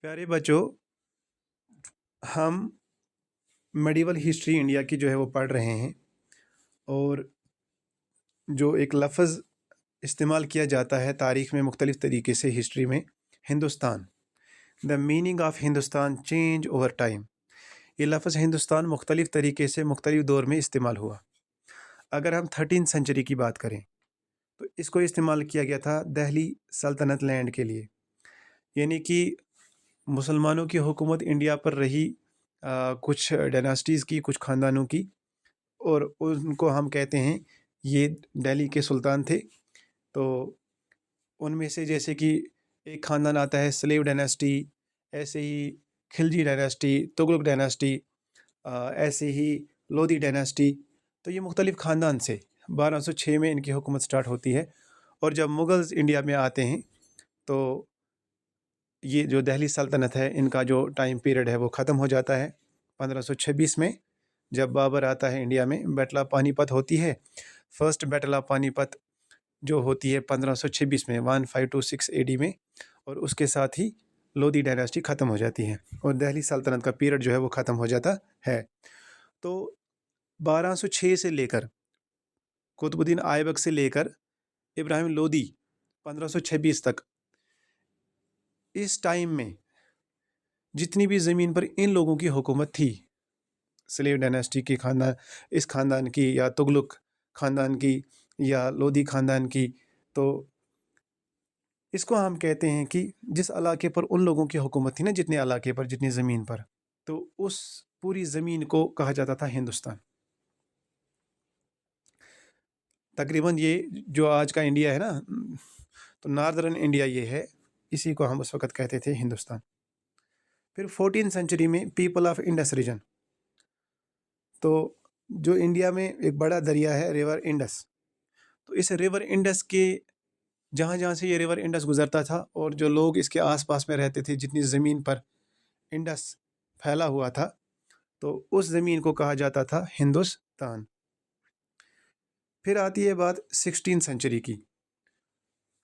प्यारे बच्चों, हम मेडिवल हिस्ट्री इंडिया की जो है वो पढ़ रहे हैं। और जो एक लफ्ज़ इस्तेमाल किया जाता है तारीख़ में मुख्तलिफ़ तरीके से, हिस्ट्री में, Hindustan. The meaning of Hindustan change over time. ये लफ्ज़ हिंदुस्तान मुख्तलिफ़ तरीके से मुख्तलिफ़ दौर में इस्तेमाल हुआ। अगर हम 13th सेंचुरी की बात करें तो इसको इस्तेमाल किया गया था दिल्ली सल्तनत लैंड के लिए, यानी कि मुसलमानों की हुकूमत इंडिया पर रही कुछ डायनास्टीज़ की, कुछ ख़ानदानों की, और उनको हम कहते हैं ये दिल्ली के सुल्तान थे। तो उनमें से जैसे कि एक ख़ानदान आता है स्लेव डायनास्टी, ऐसे ही खिलजी डायनास्टी, तुगलक डायनास्टी, ऐसे ही लोधी डायनास्टी। तो ये मुख्तलिफ़ ख़ानदान से 1206 में इनकी हुकूमत स्टार्ट होती है। और जब मुग़ल्स इंडिया में आते हैं तो ये जो दिल्ली सल्तनत है, इनका जो टाइम पीरियड है वो ख़त्म हो जाता है 1526 में, जब बाबर आता है इंडिया में। बैटल ऑफ पानीपत होती है, फर्स्ट बैटल ऑफ पानीपत जो होती है 1526 में, 1526 AD में, और उसके साथ ही लोधी डायनास्टी ख़त्म हो जाती है और दिल्ली सल्तनत का पीरियड जो है वो ख़त्म हो जाता है। तो 1206 से लेकर कुतुबुद्दीन ऐबक से लेकर इब्राहिम लोदी 1526 तक, इस टाइम में जितनी भी ज़मीन पर इन लोगों की हुकूमत थी, स्लेव डायनास्टी की ख़ानदान, इस ख़ानदान की, या तुगलक ख़ानदान की, या लोधी ख़ानदान की, तो इसको हम कहते हैं कि जिस इलाके पर उन लोगों की हुकूमत थी ना, जितने इलाके पर, जितनी ज़मीन पर, तो उस पूरी ज़मीन को कहा जाता था हिंदुस्तान। तकरीबन ये जो आज का इंडिया है ना, तो नॉर्दर्न इंडिया ये है, इसी को हम उस वक़्त कहते थे हिंदुस्तान। फिर 14th सेंचुरी में पीपल ऑफ इंडस रीजन। तो जो इंडिया में एक बड़ा दरिया है, रिवर इंडस, तो इस रिवर इंडस के जहाँ जहाँ से ये रिवर इंडस गुजरता था, और जो लोग इसके आसपास में रहते थे, जितनी ज़मीन पर इंडस फैला हुआ था, तो उस ज़मीन को कहा जाता था हिंदुस्तान। फिर आती है बात 16th सेंचुरी की।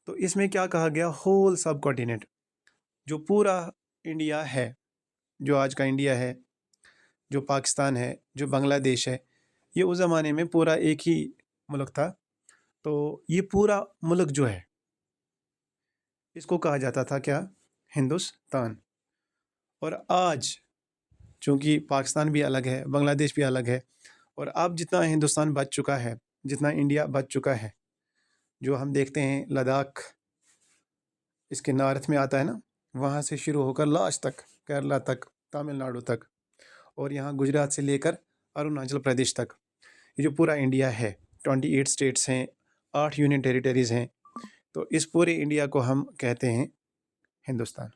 तो इसमें क्या कहा गया, होल सब कॉन्टिनेंट, जो पूरा इंडिया है, जो आज का इंडिया है, जो पाकिस्तान है, जो बांग्लादेश है, ये उस ज़माने में पूरा एक ही मुल्क था। तो ये पूरा मुल्क जो है, इसको कहा जाता था क्या, हिंदुस्तान। और आज चूँकि पाकिस्तान भी अलग है, बांग्लादेश भी अलग है, और अब जितना हिंदुस्तान बच चुका है, जितना इंडिया बच चुका है, जो हम देखते हैं लद्दाख इसके नॉर्थ में आता है ना, वहाँ से शुरू होकर लास्ट तक, केरला तक, तमिलनाडु तक, और यहाँ गुजरात से लेकर अरुणाचल प्रदेश तक, ये जो पूरा इंडिया है, 28 स्टेट्स हैं, 8 यूनियन टेरिटरीज़ हैं, तो इस पूरे इंडिया को हम कहते हैं हिंदुस्तान।